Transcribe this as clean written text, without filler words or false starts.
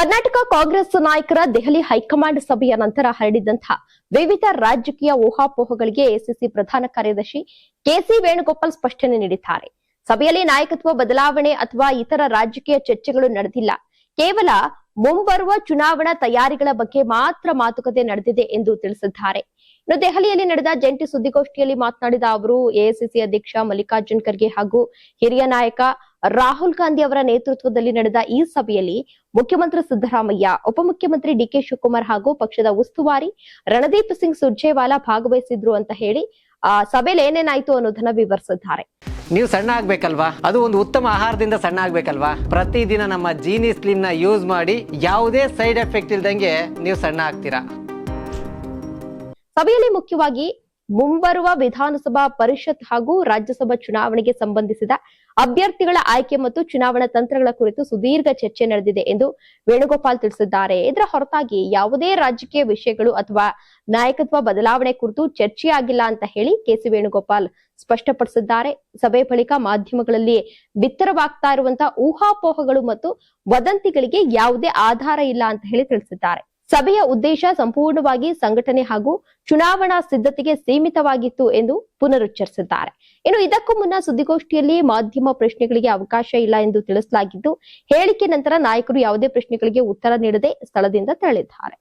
ಕರ್ನಾಟಕ ಕಾಂಗ್ರೆಸ್ ನಾಯಕರ ದೆಹಲಿ ಹೈಕಮಾಂಡ್ ಸಭೆಯ ನಂತರ ಹರಡಿದಂತಹ ವಿವಿಧ ರಾಜಕೀಯ ಊಹಾಪೋಹಗಳಿಗೆ ಎಸಿಸಿ ಪ್ರಧಾನ ಕಾರ್ಯದರ್ಶಿ ಕೆಸಿ ವೇಣುಗೋಪಾಲ್ ಸ್ಪಷ್ಟನೆ ನೀಡಿದ್ದಾರೆ. ಸಭೆಯಲ್ಲಿ ನಾಯಕತ್ವ ಬದಲಾವಣೆ ಅಥವಾ ಇತರ ರಾಜಕೀಯ ಚರ್ಚೆಗಳು ನಡೆದಿಲ್ಲ. ಕೇವಲ ಮುಂಬರುವ ಚುನಾವಣಾ ತಯಾರಿಗಳ ಬಗ್ಗೆ ಮಾತ್ರ ಮಾತುಕತೆ ನಡೆದಿದೆ ಎಂದು ತಿಳಿಸಿದ್ದಾರೆ. ಇನ್ನು ದೆಹಲಿಯಲ್ಲಿ ನಡೆದ ಜಂಟಿ ಸುದ್ದಿಗೋಷ್ಠಿಯಲ್ಲಿ ಮಾತನಾಡಿದ ಅವರು, ಎಐಸಿಸಿ ಅಧ್ಯಕ್ಷ ಮಲ್ಲಿಕಾರ್ಜುನ್ ಖರ್ಗೆ ಹಾಗೂ ಹಿರಿಯ ನಾಯಕ ರಾಹುಲ್ ಗಾಂಧಿ ಅವರ ನೇತೃತ್ವದಲ್ಲಿ ನಡೆದ ಈ ಸಭೆಯಲ್ಲಿ ಮುಖ್ಯಮಂತ್ರಿ ಸಿದ್ದರಾಮಯ್ಯ, ಉಪಮುಖ್ಯಮಂತ್ರಿ ಡಿಕೆ ಶಿವಕುಮಾರ್ ಹಾಗೂ ಪಕ್ಷದ ಉಸ್ತುವಾರಿ ರಣದೀಪ್ ಸಿಂಗ್ ಸುರ್ಜೇವಾಲಾ ಭಾಗವಹಿಸಿದ್ರು ಅಂತ ಹೇಳಿ ಸಭೆಯಲ್ಲಿ ಏನೇನಾಯ್ತು ಅನ್ನೋದನ್ನ ವಿವರಿಸಿದ್ದಾರೆ. ನೀವು ಸಣ್ಣ ಆಗ್ಬೇಕಲ್ವಾ? ಅದು ಒಂದು ಉತ್ತಮ ಆಹಾರದಿಂದ ಸಣ್ಣ ಆಗ್ಬೇಕಲ್ವಾ? ಪ್ರತಿದಿನ ನಮ್ಮ ಜೀನಿ ಸ್ಲಿಮ್ ನ ಯೂಸ್ ಮಾಡಿ ಯಾವುದೇ ಸೈಡ್ ಎಫೆಕ್ಟ್ ಇಲ್ದಂಗೆ ನೀವು ಸಣ್ಣ ಆಗ್ತೀರಾ. ಸಭೆಯಲ್ಲಿ ಮುಖ್ಯವಾಗಿ ಮುಂಬರುವ ವಿಧಾನಸಭಾ ಪರಿಷತ್ ಹಾಗೂ ರಾಜ್ಯಸಭಾ ಚುನಾವಣೆಗೆ ಸಂಬಂಧಿಸಿದ ಅಭ್ಯರ್ಥಿಗಳ ಆಯ್ಕೆ ಮತ್ತು ಚುನಾವಣಾ ತಂತ್ರಗಳ ಕುರಿತು ಸುದೀರ್ಘ ಚರ್ಚೆ ನಡೆದಿದೆ ಎಂದು ವೇಣುಗೋಪಾಲ್ ತಿಳಿಸಿದ್ದಾರೆ. ಇದರ ಹೊರತಾಗಿ ಯಾವುದೇ ರಾಜಕೀಯ ವಿಷಯಗಳು ಅಥವಾ ನಾಯಕತ್ವ ಬದಲಾವಣೆ ಕುರಿತು ಚರ್ಚೆಯಾಗಿಲ್ಲ ಅಂತ ಹೇಳಿ ಕೆಸಿ ವೇಣುಗೋಪಾಲ್ ಸ್ಪಷ್ಟಪಡಿಸಿದ್ದಾರೆ. ಸಭೆ ಬಳಿಕ ಮಾಧ್ಯಮಗಳಲ್ಲಿ ಬಿತ್ತರವಾಗ್ತಾ ಇರುವಂತಹ ಊಹಾಪೋಹಗಳು ಮತ್ತು ವದಂತಿಗಳಿಗೆ ಯಾವುದೇ ಆಧಾರ ಇಲ್ಲ ಅಂತ ಹೇಳಿ ತಿಳಿಸಿದ್ದಾರೆ. ಸಭೆಯ ಉದ್ದೇಶ ಸಂಪೂರ್ಣವಾಗಿ ಸಂಘಟನೆ ಹಾಗೂ ಚುನಾವಣಾ ಸಿದ್ಧತೆಗೆ ಸೀಮಿತವಾಗಿತ್ತು ಎಂದು ಪುನರುಚ್ಚರಿಸಿದ್ದಾರೆ. ಇನ್ನು ಇದಕ್ಕೂ ಮುನ್ನ ಸುದ್ದಿಗೋಷ್ಠಿಯಲ್ಲಿ ಮಾಧ್ಯಮ ಪ್ರಶ್ನೆಗಳಿಗೆ ಅವಕಾಶ ಇಲ್ಲ ಎಂದು ತಿಳಿಸಲಾಗಿದ್ದು, ಹೇಳಿಕೆ ನಂತರ ನಾಯಕರು ಯಾವುದೇ ಪ್ರಶ್ನೆಗಳಿಗೆ ಉತ್ತರ ನೀಡದೆ ಸ್ಥಳದಿಂದ ತೆರಳಿದ್ದಾರೆ.